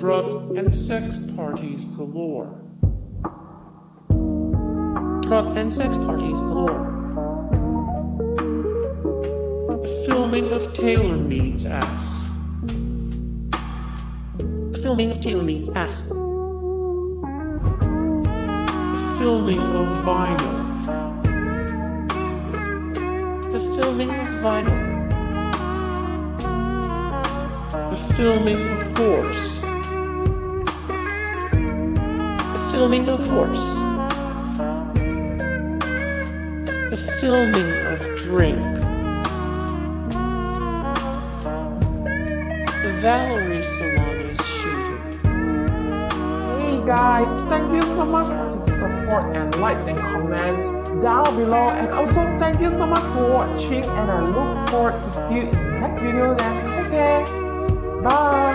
drug and sex parties galore. Drug and sex parties galore. The filming of Taylor Mead's ass. The filming of Taylor Mead's ass. The filming of vinyl. The filming of vinyl. The filming of horse. The filming of horse. The filming of drink. The Valerie Solanas shooting. Hey guys, thank you so much for the support and likes and comments down below, and also thank you so much for watching, and I look forward to see you in the next video then. Take care. Bye.